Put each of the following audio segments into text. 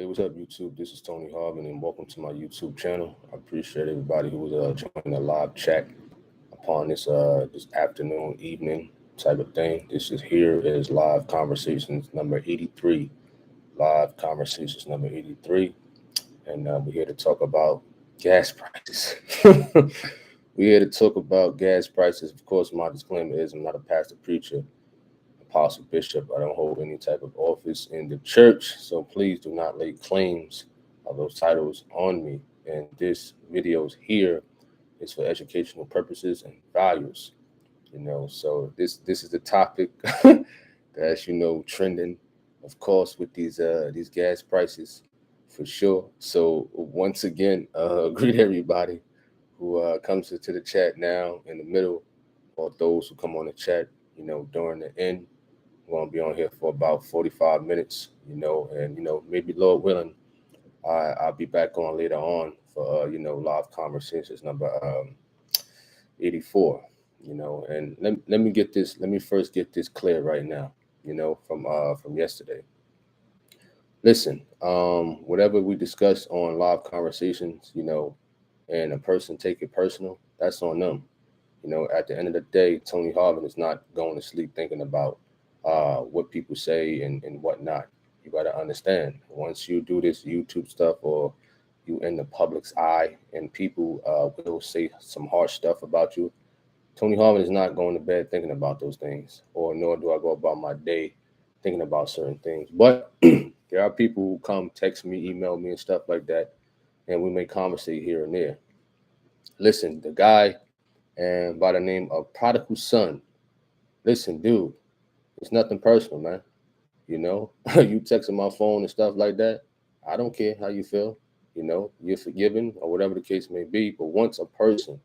Hey, what's up, YouTube? This is Tony Harvin, and welcome to my YouTube channel. I appreciate everybody who was joining the live chat upon this afternoon, evening type of thing. This is here is live conversations number 83. Live conversations number 83, and we're here to talk about gas prices. We're here to talk about gas prices. Of course, my disclaimer is I'm not a pastor preacher. Apostle Bishop. I don't hold any type of office in the church, so please do not lay claims of those titles on me. And this videos here is for educational purposes and values. So this is the topic that's trending, of course, with these gas prices for sure. So once again, greet everybody who comes to the chat now in the middle, or those who come on the chat, during the end. We're gonna be on here for about 45 minutes, and maybe Lord willing, I'll be back on later on for live conversations number 84. And let me first get this clear right now, from yesterday. Listen, whatever we discuss on live conversations, and a person take it personal, that's on them. At the end of the day, Tony Harvin is not going to sleep thinking about what people say and whatnot. You got to understand, once you do this YouTube stuff or you in the public's eye and people will say some harsh stuff about you, Tony Harvin is not going to bed thinking about those things, or nor do I go about my day thinking about certain things. But there are people who come text me, email me, and stuff like that, and we may conversate here and there. Listen, the guy and by the name of Prodigal Son. Listen, dude, it's nothing personal, man. You texting my phone and stuff like that. I don't care how you feel. You're forgiven or whatever the case may be. But once a person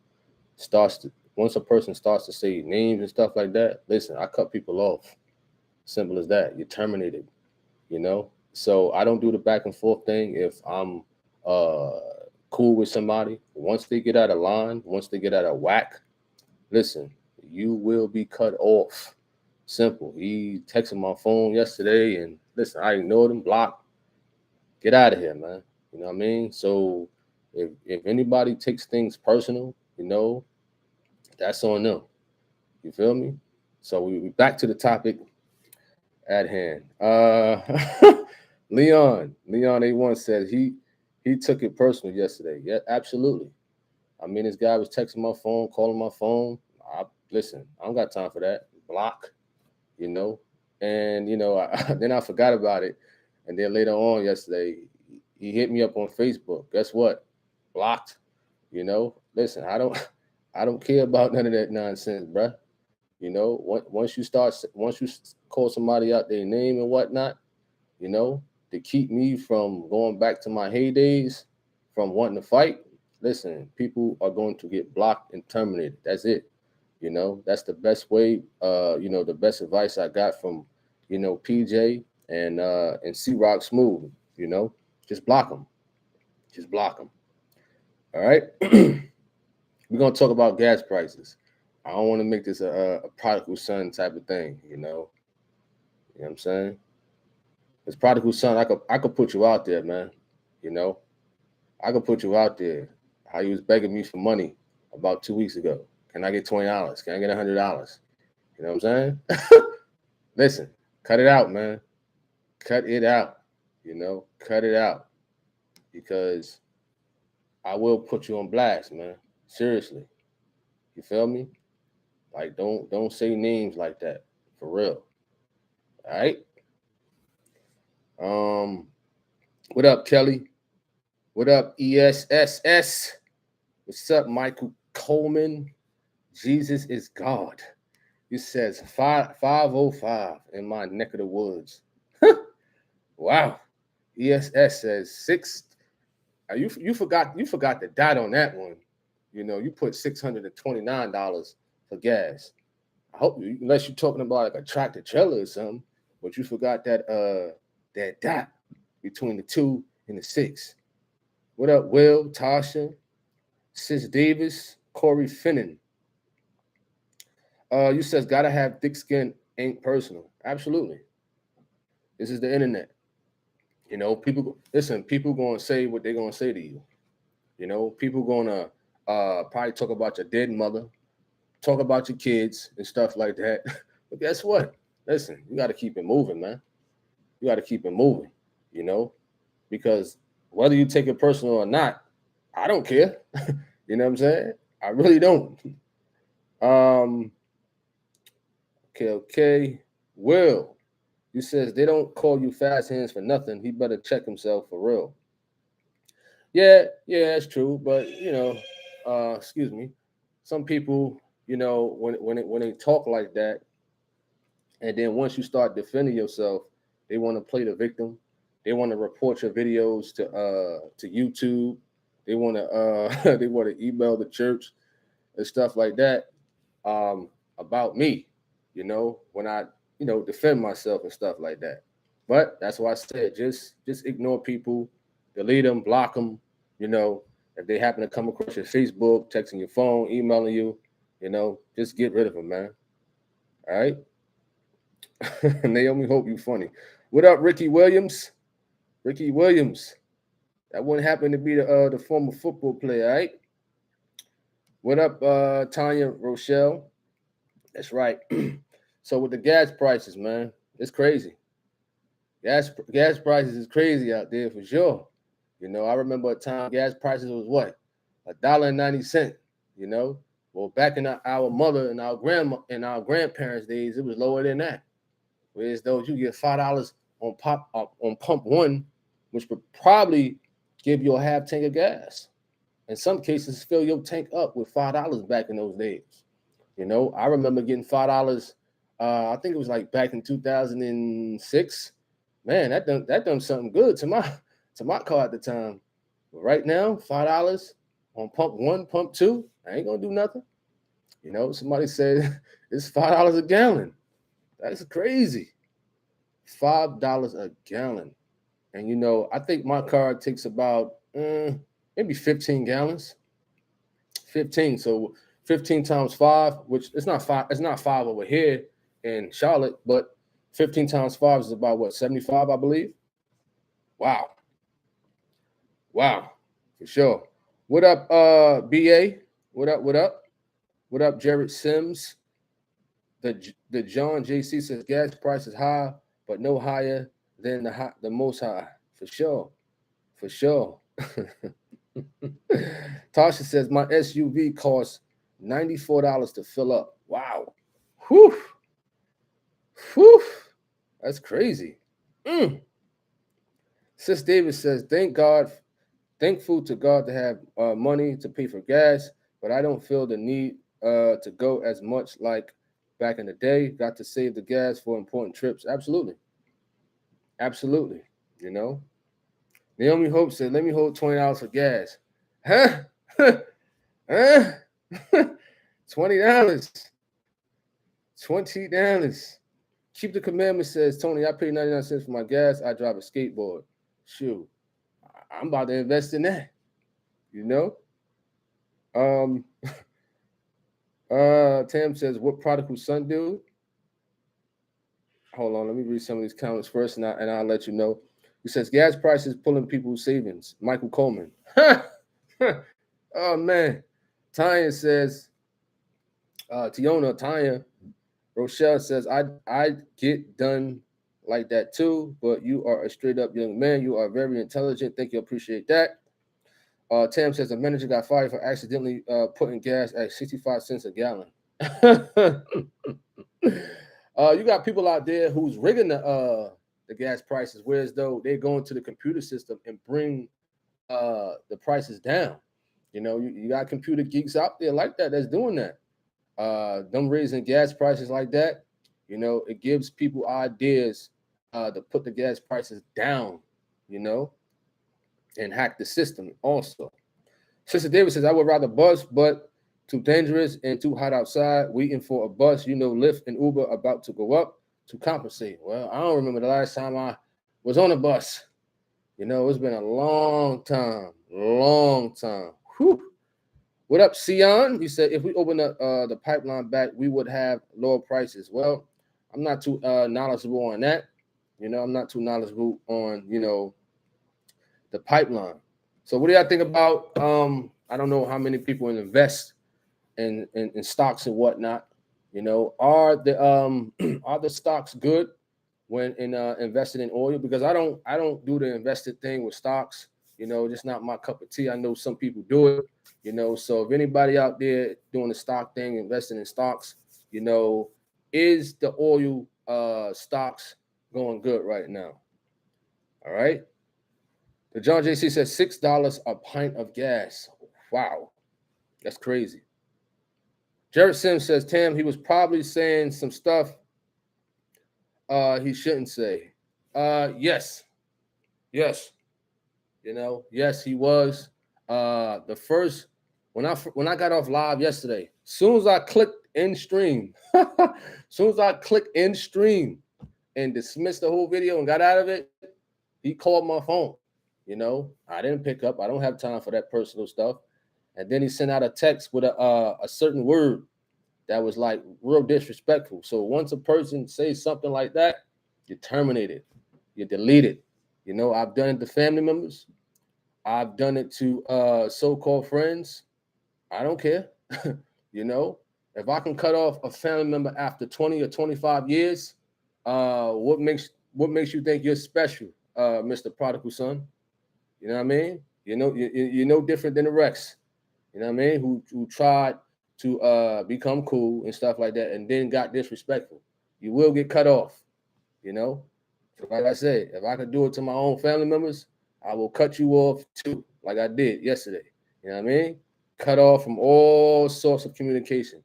starts to say names and stuff like that, listen, I cut people off. Simple as that. You're terminated. So I don't do the back and forth thing. If I'm cool with somebody, once they get out of line, once they get out of whack, listen, you will be cut off. Simple. He texted my phone yesterday, and listen, I ignored him, blocked. Get out of here, man. You know what I mean? So if anybody takes things personal, that's on them. You feel me? So we back to the topic at hand. Leon A1 said he took it personal yesterday. Yeah, absolutely. I mean, this guy was texting my phone, calling my phone. Listen, I don't got time for that. Block, and then I forgot about it. And then later on yesterday, he hit me up on Facebook. Guess what? Blocked. Listen, I don't care about none of that nonsense, bruh. Once you call somebody out their name and whatnot, to keep me from going back to my heydays, from wanting to fight. Listen, people are going to get blocked and terminated. That's it. That's the best way. The best advice I got from, PJ and C Rock Smooth. Just block them. Just block them. All right. We're gonna talk about gas prices. I don't want to make this a prodigal son type of thing. You know what I'm saying? As prodigal son, I could put you out there, man. I could put you out there. How you was begging me for money about 2 weeks ago. Can I get $20? Can I get $100? You know what I'm saying? Listen, cut it out, man. Cut it out. Cut it out. Because I will put you on blast, man. Seriously. You feel me? Like, don't say names like that. For real. All right? What up, Kelly? What up, ESSS? What's up, Michael Coleman? Jesus is God. He says 505 in my neck of the woods. Wow. ESS says 6. You forgot the dot on that one. You put $629 for gas. I hope unless you're talking about like a tractor trailer or something, but you forgot that dot between the 2 and the 6. What up, Will, Tasha, Sis Davis, Corey Finnan? You says gotta have thick skin, ain't personal. Absolutely. This is the internet. You know, people listen. People gonna say what they're gonna say to you. You know, people gonna probably talk about your dead mother, talk about your kids and stuff like that. But guess what? Listen, you got to keep it moving, man. You got to keep it moving. You know, because whether you take it personal or not, I don't care. You know what I'm saying? I really don't. Um, okay. Will, you says they don't call you fast hands for nothing. He better check himself for real. Yeah, that's true. But excuse me. Some people, when they talk like that, and then once you start defending yourself, they want to play the victim. They want to report your videos to YouTube. They want to they want to email the church and stuff like that um, about me. When I defend myself and stuff like that. But that's why I said just ignore people, delete them, block them. You know, if they happen to come across your Facebook, texting your phone, emailing you, just get rid of them, man. All right. Naomi, hope you funny. What up, Ricky Williams? Ricky Williams. That one happened to be the former football player, all right? What up, Tanya Rochelle? That's right. So with the gas prices, man, it's crazy. Gas prices is crazy out there for sure. I remember a time gas prices was what? $1.90. You know, well back in our mother and our grandma and our grandparents' days, it was lower than that. Whereas though you get $5 on pump one, which would probably give you a half tank of gas. In some cases, fill your tank up with $5 back in those days. I remember getting $5. I think it was like back in 2006. Man, that done something good to my car at the time. But right now, $5 on pump one, pump two, I ain't gonna do nothing. Somebody said it's $5 a gallon. That's crazy. $5 a gallon. And I think my car takes about maybe 15 gallons. 15. So 15 times five, which it's not five over here in Charlotte, but 15 times five is about what, 75, I believe. Wow. Wow. For sure. What up, BA? What up? What up? What up, Jared Sims? The John JC says gas price is high, but no higher than the most high. For sure. For sure. Tasha says my SUV costs $94 to fill up. Wow. Whew. Whew. That's crazy. Sis Davis says, thankful to God to have money to pay for gas, but I don't feel the need to go as much like back in the day. Got to save the gas for important trips. Absolutely. Absolutely. Naomi Hope said, let me hold $20 for gas. Huh? Huh? $20. $20. Keep the commandment, says Tony. I pay 99 cents for my gas. I drive a skateboard. Shoot. I'm about to invest in that. Um Tam says, what product will son do? Hold on, let me read some of these comments first, and I'll let you know. He says gas prices pulling people's savings. Michael Coleman. Oh man. Tanya says, Tanya Rochelle says, I get done like that too, but you are a straight up young man. You are very intelligent. Thank you. Appreciate that. Tam says the manager got fired for accidentally putting gas at 65 cents a gallon. You got people out there who's rigging the gas prices, whereas though they go into the computer system and bring the prices down. You got computer geeks out there like that that's doing that. Them raising gas prices like that, it gives people ideas to put the gas prices down, and hack the system also. Sister Davis says, I would rather bus, but too dangerous and too hot outside, waiting for a bus, Lyft and Uber about to go up to compensate. Well, I don't remember the last time I was on a bus. It's been a long time. Whew. What up, Sion? You said if we open up the pipeline back, we would have lower prices. Well, I'm not too knowledgeable on that. You know, I'm not too knowledgeable on, you know, the pipeline. So what do y'all think about I don't know how many people invest in stocks and whatnot. You know, are the are the stocks good when in investing in oil? Because I don't do the invested thing with stocks. You know, just not my cup of tea. I know some people do it. You know, so if anybody out there doing the stock thing, investing in stocks, you know, is the oil stocks going good right now? All right. The John JC says $6 a pint of gas. Wow, that's crazy. Jared Sims says, Tam, he was probably saying some stuff he shouldn't say. Yes, yes, you know, yes, he was. The first when I got off live yesterday, soon as I clicked in stream, soon as I clicked in stream and dismissed the whole video and got out of it, he called my phone. You know, I didn't pick up. I don't have time for that personal stuff. And then he sent out a text with a certain word that was like real disrespectful. So once a person says something like that, you terminate it, you delete it. You know, I've done it to family members. I've done it to so-called friends. I don't care. You know, if I can cut off a family member after 20 or 25 years, what makes you think you're special, Mr. Prodigal Son? You know what I mean? You're no different than the Rex. You know what I mean? Who tried to become cool and stuff like that, and then got disrespectful. You will get cut off. You know, so like I said, if I could do it to my own family members, I will cut you off too, like I did yesterday. You know what I mean? Cut off from all sorts of communication.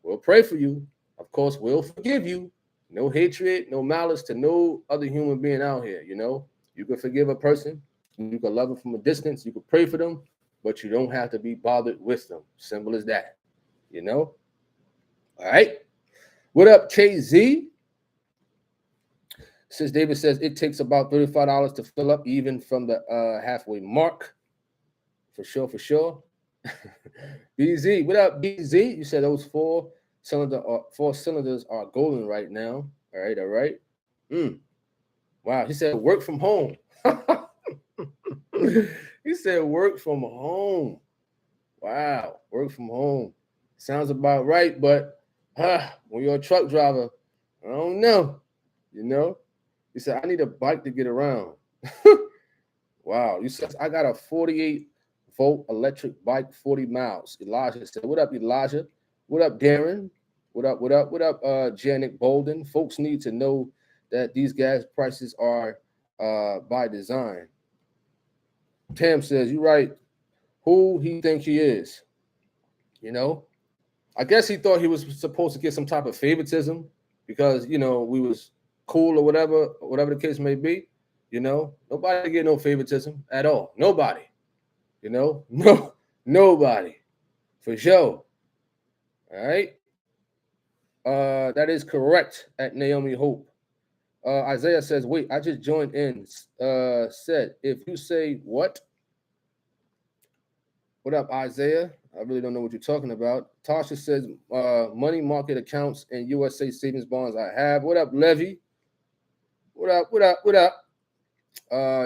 We'll pray for you. Of course, we'll forgive you. No hatred, no malice to no other human being out here. You know, you can forgive a person. You can love them from a distance. You can pray for them, but you don't have to be bothered with them. Simple as that. You know? All right. What up, KZ? Since David says it takes about $35 to fill up, even from the halfway mark. For sure, for sure. BZ, what up, BZ? You said those four cylinders are golden right now. All right, all right. Wow, he said work from home. He said work from home. Wow, work from home. Sounds about right, but when you're a truck driver, I don't know. You know? He said, I need a bike to get around. Wow. You said, I got a 48-volt electric bike, 40 miles. Elijah said, what up, Elijah? What up, Darren? What up, what up, what up, Janet Bolden? Folks need to know that these gas prices are by design. Tam says, you're right. Who he think he is? You know? I guess he thought he was supposed to get some type of favoritism because, you know, we was cool or whatever the case may be. You know, nobody get no favoritism at all. Nobody. You know, nobody. For sure. All right. That is correct at Naomi Hope. Isaiah says, wait, I just joined in. Said, if you say what? What up, Isaiah? I really don't know what you're talking about. Tasha says, money market accounts and USA savings bonds I have. What up, Levy? What up, what up, what up?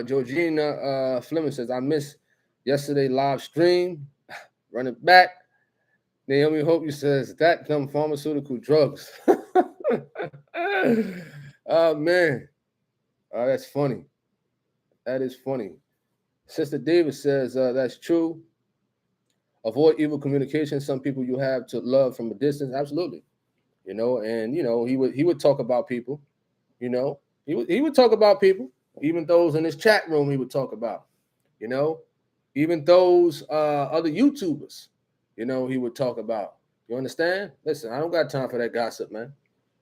Georgina Fleming says, I missed yesterday live stream. Run it back. Naomi Hope, you says, that them pharmaceutical drugs. Oh, man. Oh, that's funny. That is funny. Sister Davis says, that's true. Avoid evil communication. Some people you have to love from a distance. Absolutely. You know, and, you know, he would talk about people. You know, he would talk about people. Even those in his chat room he would talk about. You know, even those other YouTubers, you know, he would talk about. You understand? Listen, I don't got time for that gossip, man.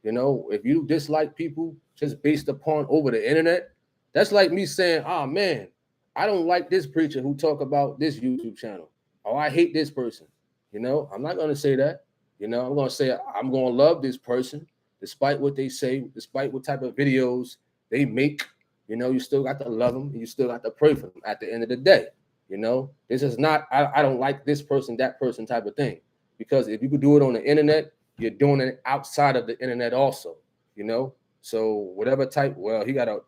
You know, if you dislike people just based upon over the internet, that's like me saying, oh, man, I don't like this preacher who talk about this YouTube channel. Oh, I hate this person. You know, I'm not going to say that. You know, I'm going to say I'm going to love this person despite what they say, despite what type of videos they make. You know, you still got to love them and you still got to pray for them at the end of the day. You know, this is not, I don't like this person, that person type of thing. Because if you could do it on the internet, you're doing it outside of the internet also. You know, So whatever type, well, he got a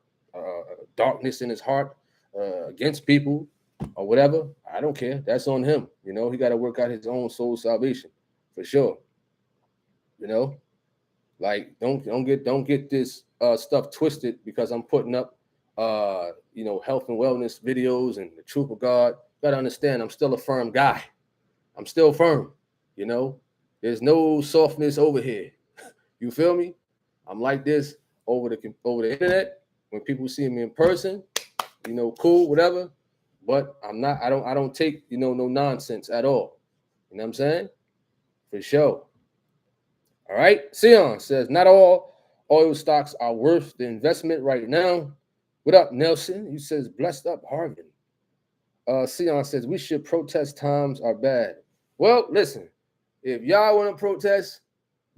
darkness in his heart against people or whatever. I don't care. That's on him. You know, he got to work out his own soul salvation for sure. You know, like don't get this stuff twisted because I'm putting up health and wellness videos and the truth of God. You gotta understand, I'm still a firm guy. I'm still firm. You know, there's no softness over here. You feel me? I'm like this over the internet. When people see me in person, you know, cool, whatever. But I'm not. I don't take no nonsense at all. You know what I'm saying? For sure. All right. Sion says not all oil stocks are worth the investment right now. What up, Nelson? He says blessed up, Harvin. Sion says we should protest. Times are bad. Well, listen, if y'all want to protest,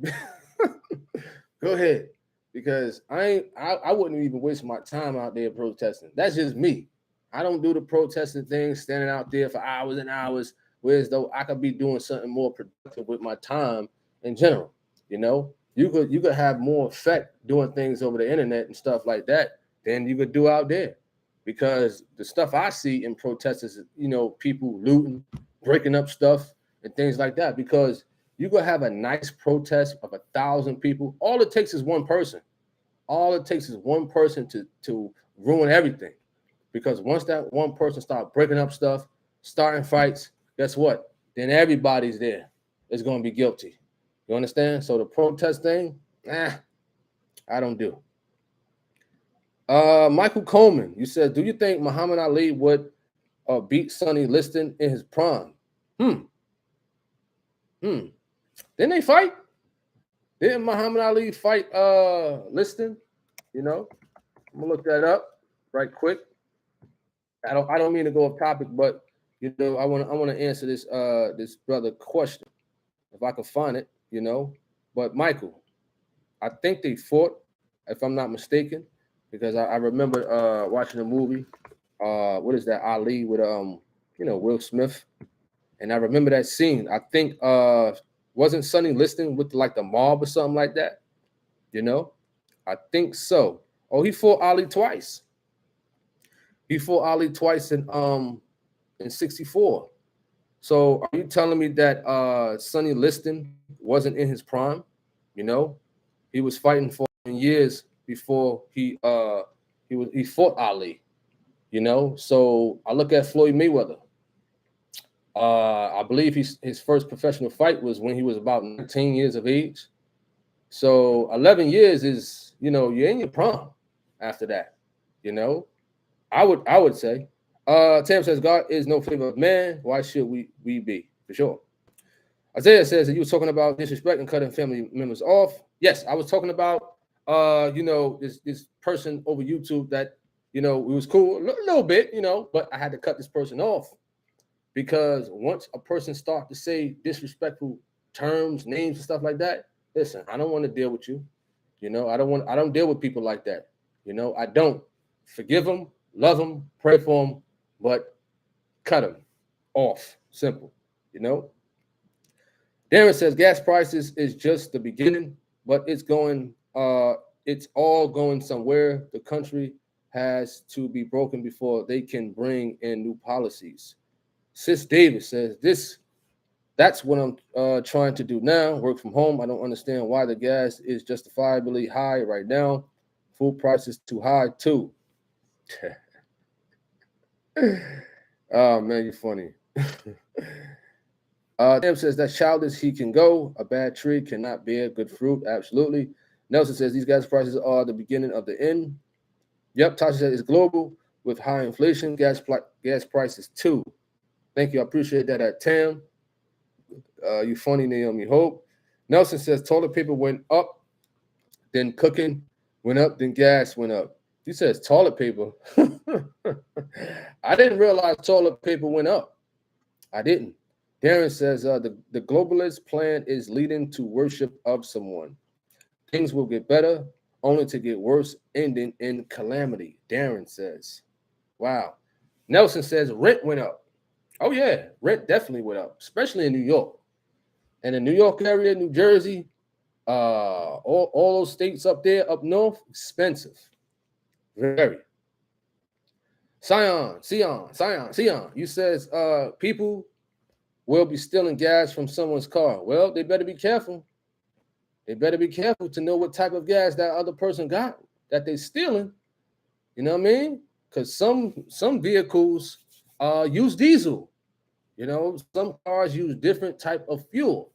go ahead, because I wouldn't even waste my time out there protesting. That's just me. I don't do the protesting thing, standing out there for hours and hours, whereas though I could be doing something more productive with my time in general. You know, you could have more effect doing things over the internet and stuff like that than you could do out there, because the stuff I see in protests is people looting, breaking up stuff, and things like that. Because you could have a nice protest of 1,000 people. All it takes is one person. All it takes is one person to ruin everything. Because once that one person starts breaking up stuff, starting fights, guess what? Then everybody's there is going to be guilty. You understand? So the protest thing, I don't do. Michael Coleman, you said, do you think Muhammad Ali would beat Sonny Liston in his prime? Didn't they fight? Didn't Muhammad Ali fight Liston? I'm gonna look that up right quick. I don't mean to go off topic, but I want to answer this brother question if I could find it. But Michael, I think they fought, if I'm not mistaken, because I remember watching a movie. What is that? Ali with Will Smith, and I remember that scene. I think wasn't Sonny Liston with like the mob or something like that? I think so. Oh, he fought Ali twice. He fought Ali twice in '64. So are you telling me that Sonny Liston wasn't in his prime? He was fighting for years before he fought Ali. So I look at Floyd Mayweather. I believe his first professional fight was when he was about 19 years of age. So 11 years is, you're in your prime after that. I would say. Tam says, God is no favor of man. Why should we be? For sure. Isaiah says that you were talking about disrespect and cutting family members off. Yes, I was talking about this person over YouTube that, it was cool a little bit, but I had to cut this person off. Because once a person starts to say disrespectful terms, names, and stuff like that, listen, I don't want to deal with you. I don't deal with people like that. I don't. Forgive them, love them, pray for them, but cut them off. Simple. Darren says gas prices is just the beginning, but it's all going somewhere. The country has to be broken before they can bring in new policies. Sis Davis says that's what I'm trying to do now, work from home. I don't understand why the gas is justifiably high right now. Food prices too high too. Oh man, you're funny. Tim says that childish he can go. A bad tree cannot bear good fruit. Absolutely. Nelson says these gas prices are the beginning of the end. Yep. Tasha says it's global with high inflation. Gas prices too. Thank you. I appreciate that, Tam. You funny, Naomi Hope. Nelson says toilet paper went up, then cooking went up, then gas went up. He says toilet paper. I didn't realize toilet paper went up. I didn't. Darren says the globalist plan is leading to worship of someone. Things will get better, only to get worse, ending in calamity. Darren says, wow. Nelson says rent went up. Oh, yeah, rent definitely went up, especially in New York. And in New York area, New Jersey, All those states up there, up north, expensive. Very. Sion. You says people will be stealing gas from someone's car. Well, they better be careful. They better be careful to know what type of gas that other person got that they stealing. You know what I mean? Because some vehicles use diesel. You know, some cars use different type of fuel.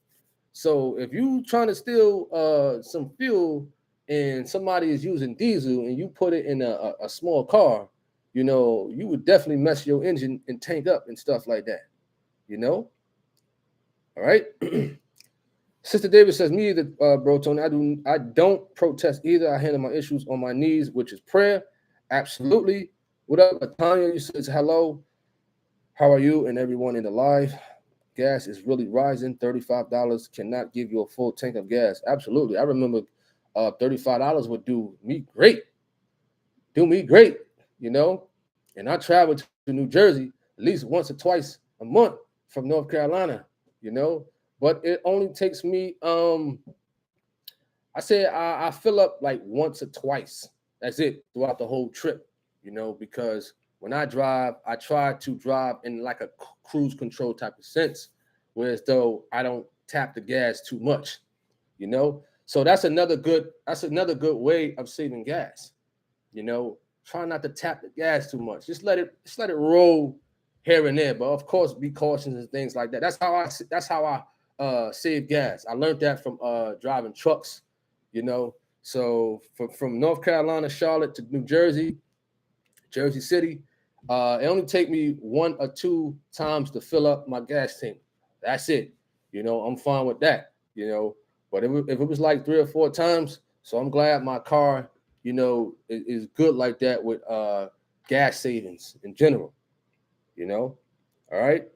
So if you trying to steal some fuel and somebody is using diesel and you put it in a small car, you know, you would definitely mess your engine and tank up and stuff like that. You know? All right. Sister David says, me either, bro, Tony. I don't protest either. I handle my issues on my knees, which is prayer. Absolutely. What up, Tanya? You says hello. How are you and everyone in the live? Gas is really rising. $35 cannot give you a full tank of gas. Absolutely. I remember $35 would do me great. Do me great, you know. And I travel to New Jersey at least once or twice a month from North Carolina, you know. But it only takes me I say I fill up like once or twice. That's it throughout the whole trip, you know, because when I drive, I try to drive in like a cruise control type of sense, whereas though I don't tap the gas too much, you know. So that's another good way of saving gas, you know. Try not to tap the gas too much. Just let it roll here and there. But of course, be cautious and things like that. That's how I save gas. I learned that from driving trucks, you know. So from North Carolina, Charlotte to New Jersey, Jersey City, it only take me 1 or 2 times to fill up my gas tank. That's it. You know, I'm fine with that. You know, but if it was like 3 or 4 times, so I'm glad my car, you know, is good like that with gas savings in general. You know, all right.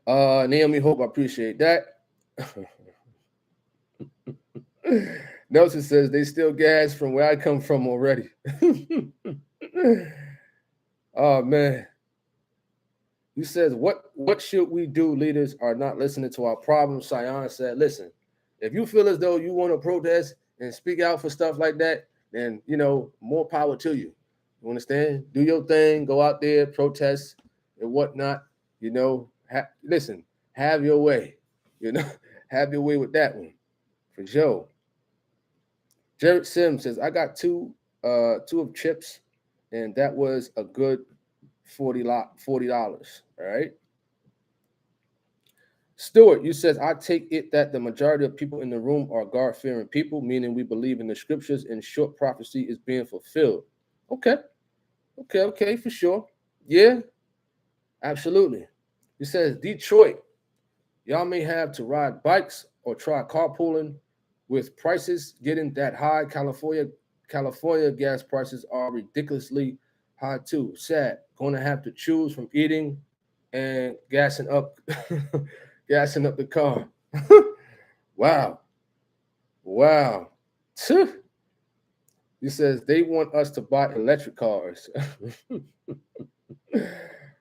Naomi Hope, I appreciate that. Nelson says they steal gas from where I come from already. Oh man. You says what should we do? Leaders are not listening to our problems. Sion said, listen, if you feel as though you want to protest and speak out for stuff like that, then you know, more power to you. You understand? Do your thing, go out there, protest and whatnot. You know, listen, have your way. You know, have your way with that one. For sure. Jared Sims says, I got two of chips, and that was a good $40. All right. Stuart, you says, I take it that the majority of people in the room are God-fearing people, meaning we believe in the scriptures and short prophecy is being fulfilled. Okay, for sure. Yeah, absolutely. He says, Detroit, y'all may have to ride bikes or try carpooling with prices getting that high. California gas prices are ridiculously high too. Sad. Going to have to choose from eating and gassing up gassing up the car. Wow. Wow. He says they want us to buy electric cars.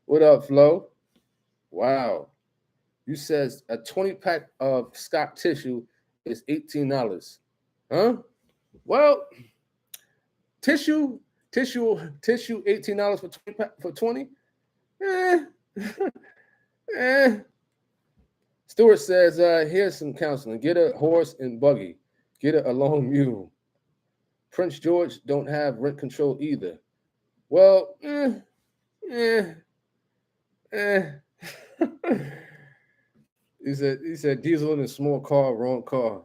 What up, Flo? Wow. You says a 20-pack of Scott tissue is $18. Huh? Well, tissue, $18 for 20? Eh. eh. Stewart says, here's some counseling. Get a horse and buggy. Get a long mule. Prince George don't have rent control either. Well, he said diesel in a small car, wrong car.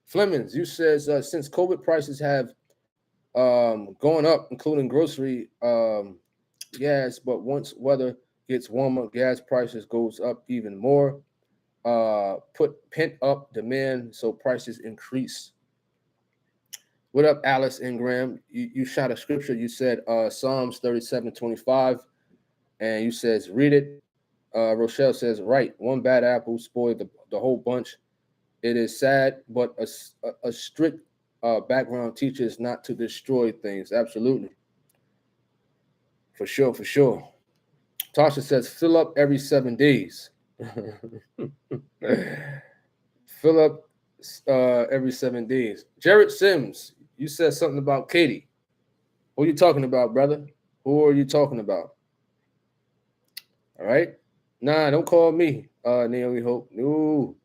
Flemings, you says since COVID prices have gone up, including grocery gas, but once weather gets warmer, gas prices goes up even more. Put pent up demand, so prices increase. What up, Alice Ingram? You shot a scripture. You said Psalms 37:25, and you says read it. Rochelle says right. One bad apple spoiled the whole bunch. It is sad, but a strict background teaches not to destroy things. Absolutely, for sure. Tasha says fill up every 7 days. Fill up every 7 days. Jared Sims, you said something about Katie. Who are you talking about, brother? Who are you talking about? All right. Nah, don't call me, Naomi Hope. No.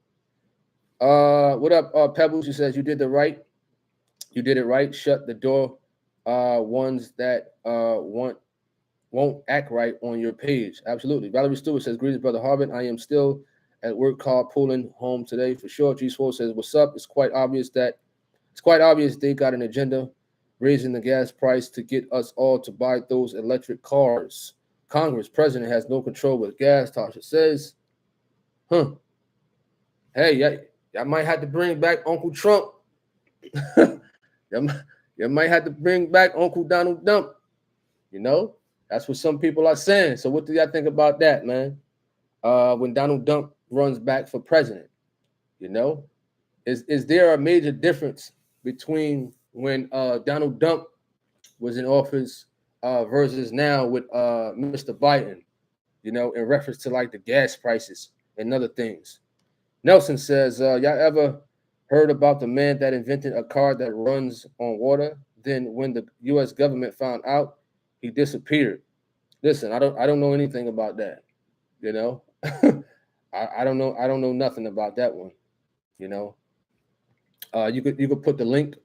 What up, Pebbles? You says you did the right. You did it right. Shut the door. Ones that won't act right on your page. Absolutely. Valerie Stewart says, greetings, brother Harvin. I am still at work carpooling home today for sure. G Swole says, what's up? It's quite obvious they got an agenda raising the gas price to get us all to buy those electric cars. Congress president has no control with gas, Tasha says. Huh. Hey, y'all might have to bring back Uncle Trump. you might have to bring back Uncle Donald Trump. You know, that's what some people are saying. So what do y'all think about that, man? When Donald Trump runs back for president, you know, is there a major difference between when Donald Trump was in office versus now with Mr. Biden, you know, in reference to like the gas prices and other things? Nelson says, y'all ever heard about the man that invented a car that runs on water? Then when the U.S. government found out, he disappeared. Listen, I don't know anything about that. You know, I don't know. I don't know nothing about that one. You know, you could put the link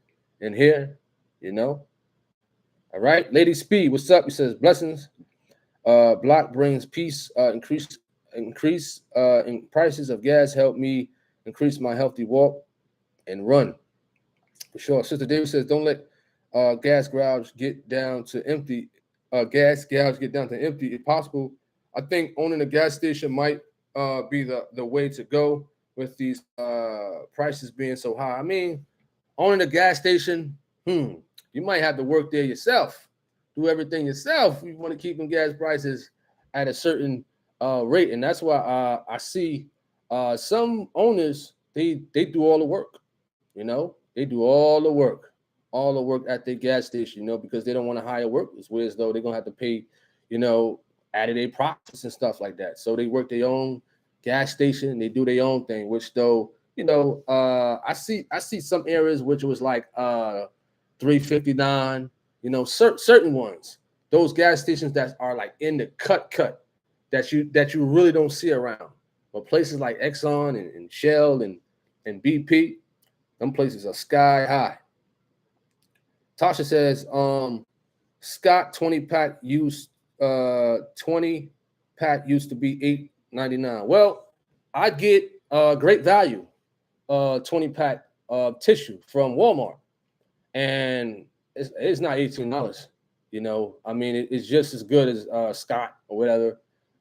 in here. You know, all right. Lady Speed, what's up? He says blessings. Block brings peace. Increase in prices of gas help me increase my healthy walk and run. For sure. Sister Davis says, don't let gas gouge get down to empty. Gas gouge get down to empty if possible. I think owning a gas station might be the way to go with these prices being so high. I mean, owning a gas station, you might have to work there yourself, do everything yourself. You want to keep them gas prices at a certain rate, and that's why I see some owners they do all the work. You know, they do all the work at their gas station. You know, because they don't want to hire workers, whereas though they're gonna have to pay, you know, added a profits and stuff like that. So they work their own gas station. They do their own thing, which though you know, I see some areas which was like 359. You know, certain ones, those gas stations that are like in the cut that you really don't see around. But places like Exxon and Shell and BP, them places are sky high. Tasha says, Scott 20-pack used 20-pack used to be $8.99. Well, I get great value 20-pack tissue from Walmart, and it's not $18. You know, I mean, it's just as good as Scott or whatever.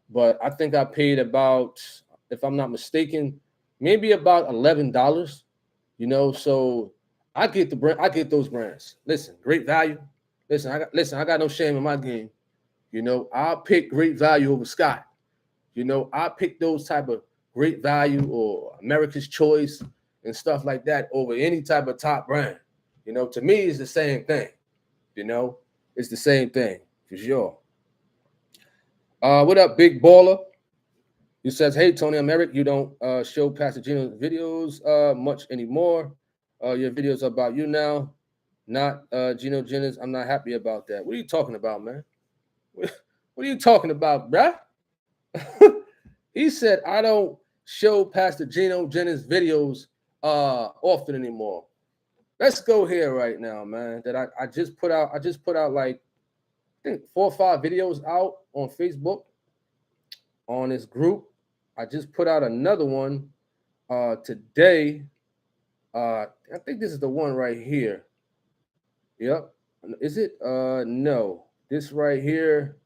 But I think I paid about, if I'm not mistaken, maybe about $11. You know, so I get I get those brands. Listen, great value. Listen, I got no shame in my game. You know, I'll pick great value over Scott. You know, I pick those type of great value or America's Choice and stuff like that over any type of top brand. You know, to me, it's the same thing. You know, it's the same thing for sure. What up, big baller? He says, hey, Tony, I'm Eric. You don't show Pastor Gino's videos much anymore. Your videos are about you now, not Gino Jennings. I'm not happy about that. What are you talking about, man? What are you talking about, bruh? He said, I don't show Pastor Gino Jennings videos often anymore. Let's go here right now, man. That I just put out. I just put out like I think 4 or 5 videos out on Facebook on this group. I just put out another one today. I think this is the one right here. Yep. Is it? No. This right here.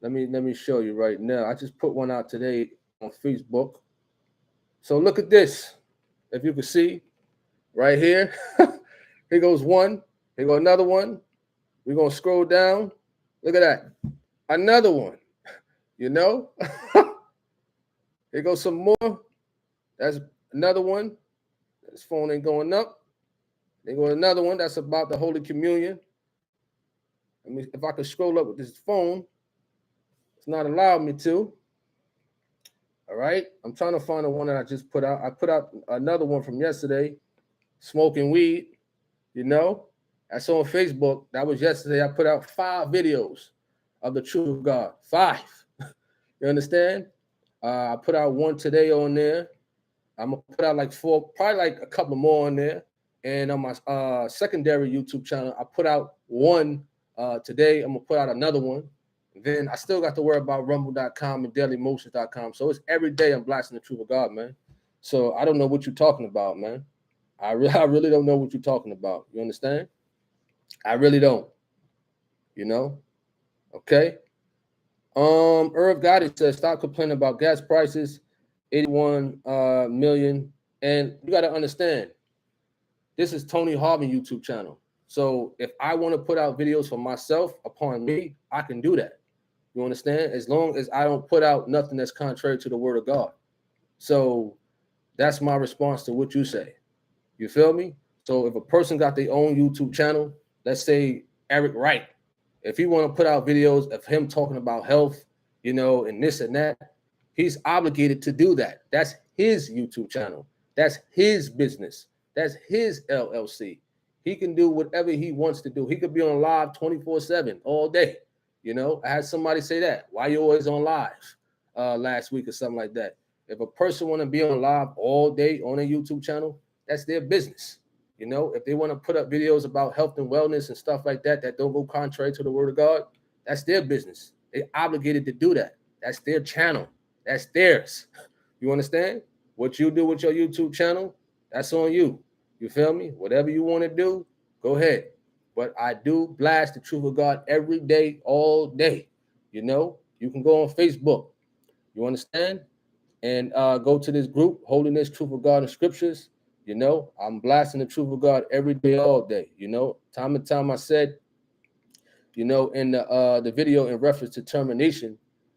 Let me show you right now. I just put one out today on Facebook. So look at this. If you can see right here. Here goes one. Here goes another one. We're gonna scroll down. Look at that. Another one. You know? Here goes some more. That's another one. This phone ain't going up. There goes another one. That's about the Holy Communion. I mean, if I could scroll up with this phone, it's not allowing me to. All right. I'm trying to find the one that I just put out. I put out another one from yesterday, smoking weed, you know. That's on Facebook. That was yesterday. I put out 5 videos of the truth of God. 5. You understand? I put out one today on there. I'm gonna put out like 4, probably like a couple more on there. And on my secondary YouTube channel, I put out one today. I'm gonna put out another one. Then I still got to worry about rumble.com and dailymotions.com. So it's every day I'm blasting the truth of God, man. So I don't know what you're talking about, man. I really don't know what you're talking about. You understand? I really don't. You know? Okay. Irv Gotti says, stop complaining about gas prices, 81 million. And you got to understand, this is Tony Harvin YouTube channel. So if I want to put out videos for myself upon me, I can do that. You understand? As long as I don't put out nothing that's contrary to the word of God. So that's my response to what you say. You feel me? So if a person got their own YouTube channel, let's say Eric Wright, if he want to put out videos of him talking about health, you know, and this and that, he's obligated to do that. That's his YouTube channel. That's his business. That's his LLC. He can do whatever he wants to do. He could be on live 24/7 all day. You know, I had somebody say that. Why you always on live last week or something like that? If a person want to be on live all day on a YouTube channel, that's their business. You know, if they want to put up videos about health and wellness and stuff like that, that don't go contrary to the word of God, that's their business. They're obligated to do that. That's their channel. That's theirs. You understand? What you do with your YouTube channel, that's on you. You feel me? Whatever you want to do, go ahead. But I do blast the truth of God every day, all day. You know, you can go on Facebook. You understand? And go to this group, Holiness, Truth of God, and Scriptures. You know, I'm blasting the truth of God every day, all day. You know, time and time I said, you know, in the video in reference to termination,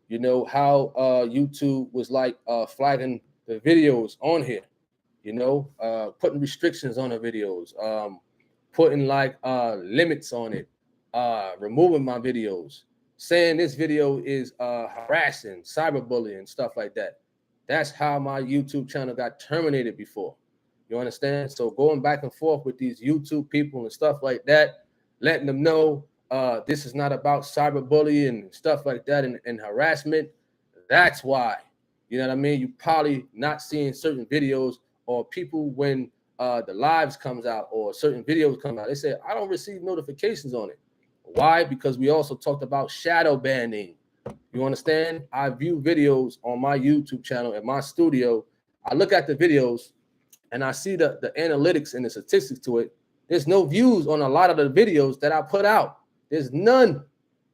you know, how YouTube was like flagging the videos on here, you know, putting restrictions on the videos, putting like limits on it, removing my videos, saying this video is harassing, cyberbullying, stuff like that. That's how my YouTube channel got terminated before. You understand? So going back and forth with these YouTube people and stuff like that, letting them know this is not about cyberbullying and stuff like that and harassment. That's why. You know what I mean? You probably not seeing certain videos or people when the lives comes out or certain videos come out. They say, I don't receive notifications on it. Why? Because we also talked about shadow banning. You understand? I view videos on my YouTube channel in my studio. I look at the videos and I see the analytics and the statistics to it. There's no views on a lot of the videos that I put out. There's none.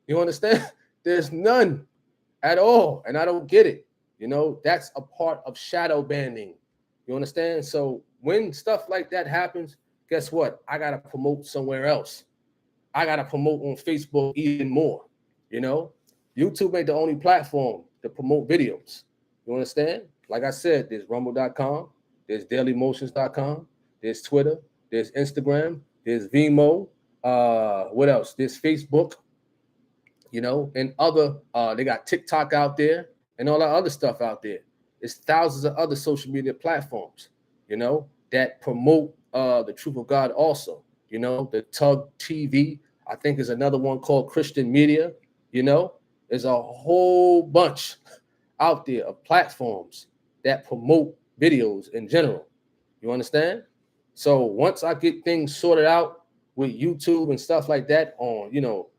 You understand? There's none at all. And I don't get it. You know, that's a part of shadow banning. You understand? So when stuff like that happens, guess what? I got to promote somewhere else. I got to promote on Facebook even more. You know, YouTube ain't the only platform to promote videos. You understand? Like I said, there's rumble.com, there's dailymotions.com, there's Twitter, there's Instagram, there's Vimeo. What else? There's Facebook, you know, and other, they got TikTok out there and all that other stuff out there. It's thousands of other social media platforms, you know, that promote the truth of God also. You know, the Tug TV, I think is another one called Christian Media. You know, there's a whole bunch out there of platforms that promote videos in general. You understand? So once I get things sorted out with YouTube and stuff like that on, you know,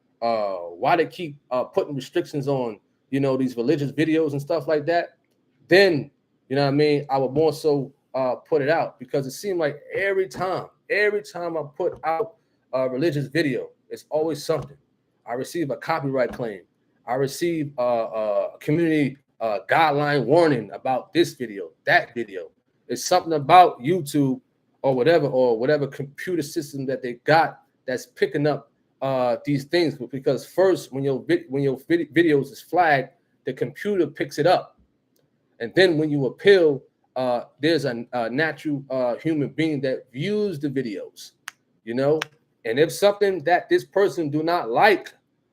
why they keep putting restrictions on, you know, these religious videos and stuff like that, then, you know what I mean, I would more so put it out, because it seemed like every time I put out a religious video, it's always something. I receive a copyright claim. I receive a community guideline warning about this video, that video. It's something about YouTube or whatever computer system that they got that's picking up these things. Because first, when your videos is flagged, the computer picks it up. And then when you appeal, there's a natural human being that views the videos, you know. And if something that this person do not like,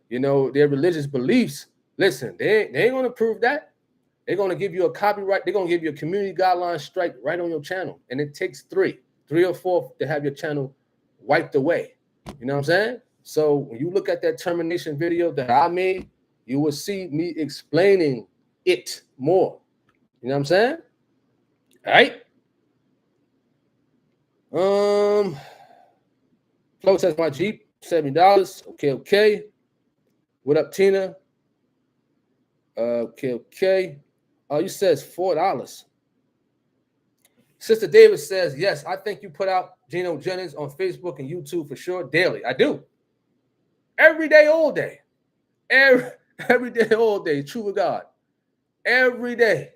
you know, their religious beliefs, listen, they ain't going to prove that. They're going to give you a copyright. They're going to give you a community guideline strike right on your channel. And it takes three or four to have your channel wiped away. You know what I'm saying? So when you look at that termination video that I made, you will see me explaining it more. You know what I'm saying? All right. Flo says my Jeep, $70. Okay. What up, Tina? Okay. You says $4. Sister Davis says, yes, I think you put out Geno Jennings on Facebook and YouTube for sure daily. I do. Every day, all day. Every day, all day. True to God. Every day.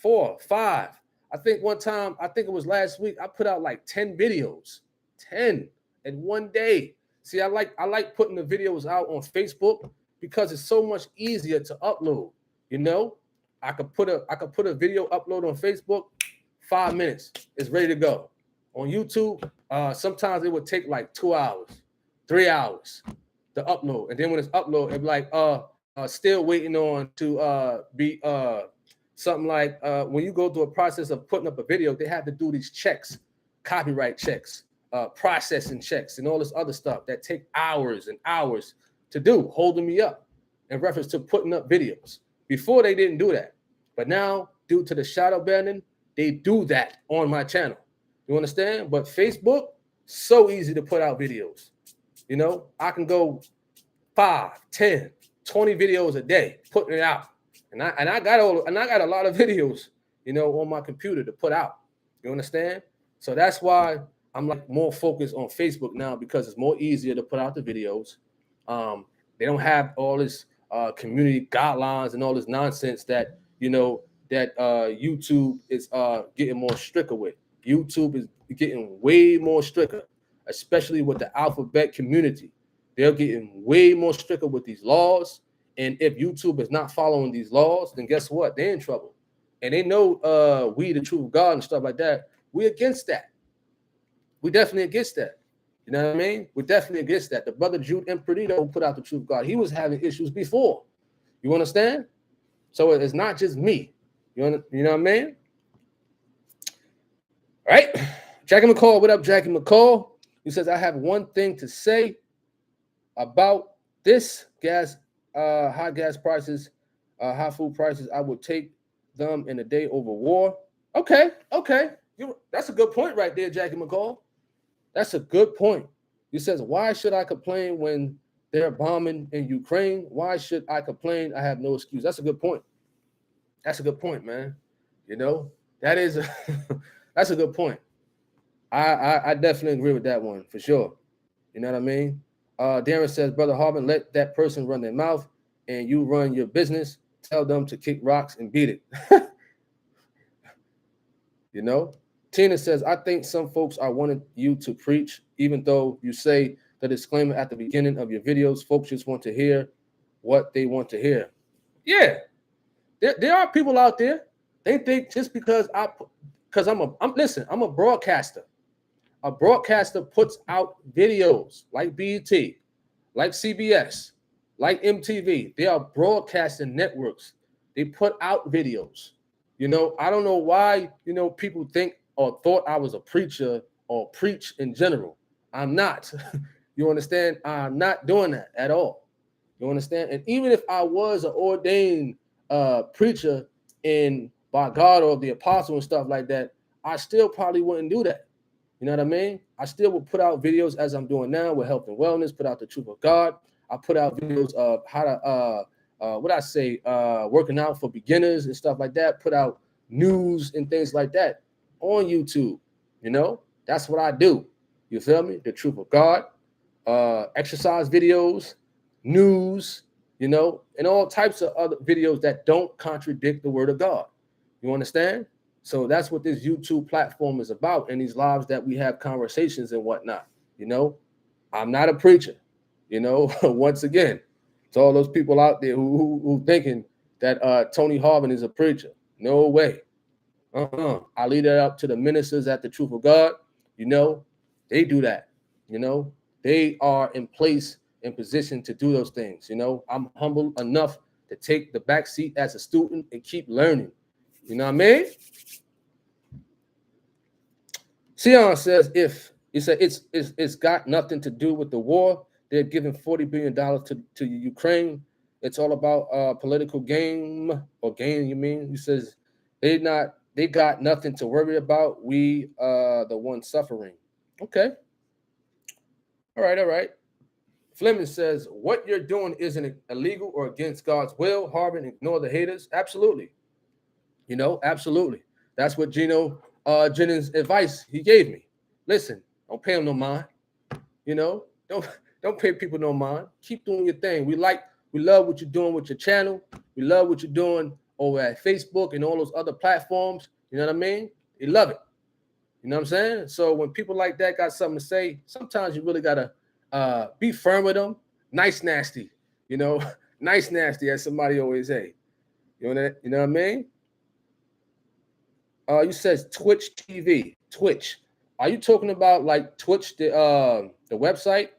4, 5. I think one time, I think it was last week, I put out like 10 videos. 10 in one day. See, I like putting the videos out on Facebook because it's so much easier to upload. I could put a video upload on Facebook, 5 minutes, it's ready to go. On YouTube, sometimes it would take like 2 hours, 3 hours to upload. And then when it's upload, it'd be like still waiting on to be something like when you go through a process of putting up a video, they have to do these checks, copyright checks, processing checks, and all this other stuff that take hours and hours to do, holding me up in reference to putting up videos. Before they didn't do that, but now due to the shadow banning, they do that on my channel. You understand? But Facebook, so easy to put out videos. I can go 5, 10, 20 videos a day putting it out, and I got a lot of videos, on my computer to put out. You understand? So that's why I'm like more focused on Facebook now, because it's more easier to put out the videos. They don't have all this community guidelines and all this nonsense that YouTube is getting more stricter with. YouTube is getting way more stricter, especially with the alphabet community. They're getting way more stricter with these laws. And if YouTube is not following these laws, then guess what? They're in trouble. And they know we, the truth of God and stuff like that, we're against that. We definitely against that. You know what I mean? We're definitely against that. The brother Jude Imperdito who put out the truth of God, he was having issues before. You understand? So it's not just me. You know what I mean? All right. Jackie McCall, what up, Jackie McCall? He says, I have one thing to say about this gas, high gas prices, high food prices. I would take them in a day over war. Okay. That's a good point right there, Jackie McCall. That's a good point. He says, why should I complain when they're bombing in Ukraine? Why should I complain? I have no excuse. That's a good point. That's a good point, man. That is that's a good point. I definitely agree with that one for sure. You know what I mean? Darren says, Brother Harvin, let that person run their mouth and you run your business. Tell them to kick rocks and beat it. Tina says, I think some folks are wanting you to preach, even though you say the disclaimer at the beginning of your videos. Folks just want to hear what they want to hear. Yeah, there are people out there. They think just because I'm a broadcaster. A broadcaster puts out videos like BET, like CBS, like MTV. They are broadcasting networks. They put out videos. I don't know why, people think or thought I was a preacher or preach in general. I'm not. You understand? I'm not doing that at all. You understand? And even if I was an ordained preacher by God or the apostle and stuff like that, I still probably wouldn't do that. You know what I mean? I still would put out videos as I'm doing now with health and wellness, put out the truth of God. I put out videos of how to, working out for beginners and stuff like that, put out news and things like that on YouTube. That's what I do. You feel me? The truth of God, exercise videos, news, and all types of other videos that don't contradict the word of God. You understand? So that's what this YouTube platform is about, and these lives that we have conversations and whatnot. I'm not a preacher. Once again, to all those people out there who thinking that Tony Harvin is a preacher. No way. I leave that up to the ministers at the Truth of God. They do that. They are in place, in position to do those things. I'm humble enough to take the back seat as a student and keep learning. You know what I mean? Sion says it's got nothing to do with the war. They're giving $40 billion to Ukraine. It's all about political game or gain, you mean? He says they got nothing to worry about. We the ones suffering. Okay. All right. Fleming says, what you're doing isn't illegal or against God's will. Harvin, ignore the haters. Absolutely. Absolutely. That's what Gino Jennings' advice he gave me. Listen, don't pay him no mind. Don't pay people no mind. Keep doing your thing. We love what you're doing with your channel. We love what you're doing over at Facebook and all those other platforms. You know what I mean? We love it. You know what I'm saying? So when people like that got something to say, sometimes you really gotta be firm with them. Nice nasty, nice nasty, as somebody always say. You know what I mean? You says Twitch TV. Twitch. Are you talking about like Twitch, the website?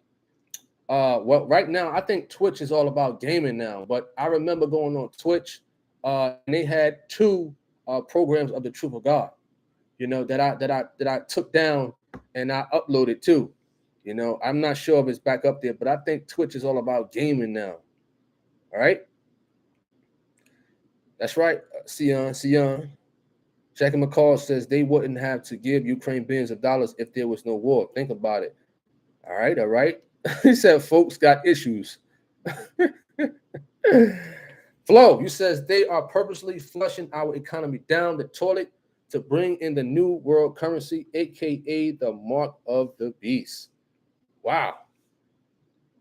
Well, right now I think Twitch is all about gaming now. But I remember going on Twitch, and they had two programs of the Truth of God. That I took down and I uploaded too. I'm not sure if it's back up there, but I think Twitch is all about gaming now. All right. That's right. Sion. Jackie McCall says they wouldn't have to give Ukraine billions of dollars if there was no war. Think about it. All right. He said folks got issues. Flo, you says they are purposely flushing our economy down the toilet to bring in the new world currency, aka the mark of the beast. Wow.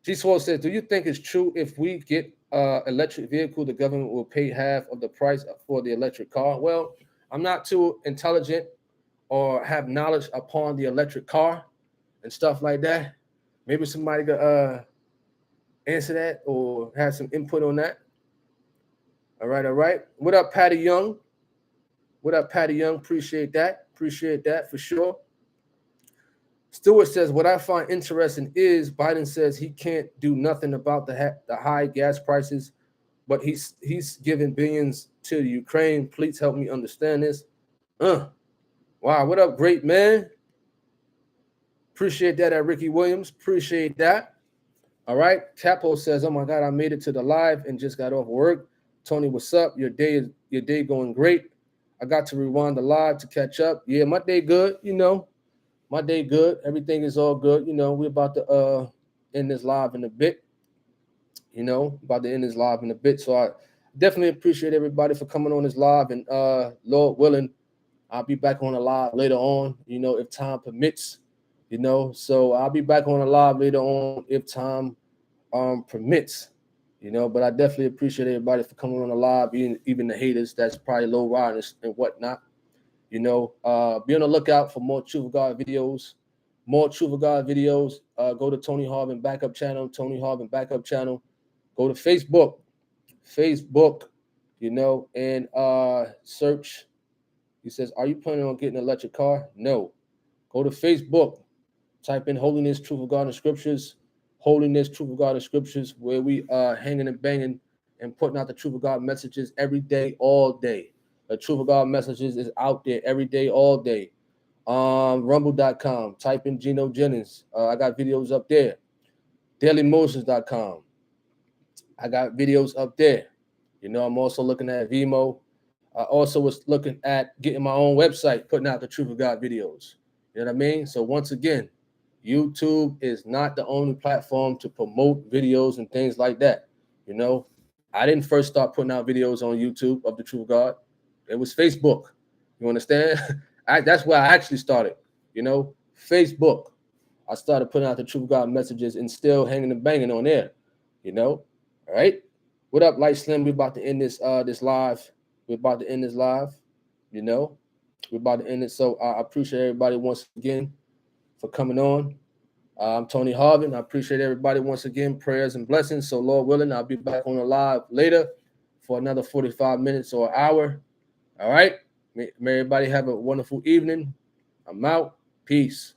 G-Swole says, do you think it's true if we get electric vehicle, the government will pay half of the price for the electric car? Well, I'm not too intelligent or have knowledge upon the electric car and stuff like that. Maybe somebody could answer that or have some input on that. All right. What up, Patty Young? Appreciate that for sure. Stewart says, what I find interesting is Biden says he can't do nothing about the high gas prices, but he's giving billions to Ukraine. Please help me understand this. Wow, what up, great man? Appreciate that at Ricky Williams. Appreciate that. All right. Capo says, oh my God, I made it to the live and just got off work. Tony, what's up? Your day going great. I got to rewind the live to catch up. Yeah, my day good, My day good. Everything is all good. We're about to end this live in a bit. So I definitely appreciate everybody for coming on this live. And Lord willing, I'll be back on the live later on, if time permits, So I'll be back on the live later on if time permits, But I definitely appreciate everybody for coming on the live, even the haters that's probably low riders and whatnot. Be on the lookout for more Truth of God videos. Go to Tony Harvin Backup Channel. Go to Facebook, and search. He says, are you planning on getting an electric car? No. Go to Facebook. Type in Holiness, Truth of God and Scriptures. Holiness, Truth of God and Scriptures, where we are hanging and banging and putting out the Truth of God messages every day, all day. The Truth of God messages is out there every day, all day. Rumble.com. Type in Gino Jennings. I got videos up there. DailyMotions.com. I got videos up there. I'm also looking at Vimeo. I also was looking at getting my own website, putting out the Truth of God videos. You know what I mean? So once again, YouTube is not the only platform to promote videos and things like that. I didn't first start putting out videos on YouTube of the Truth of God. It was Facebook. You understand? That's where I actually started. Facebook. I started putting out the Truth of God messages and still hanging and banging on there. All right. What up, Light Slim? We're about to end this live. We're about to end this live. We're about to end it. So I appreciate everybody once again for coming on. I'm Tony Harvin. I appreciate everybody once again. Prayers and blessings. So Lord willing, I'll be back on the live later for another 45 minutes or an hour. All right. May everybody have a wonderful evening. I'm out. Peace.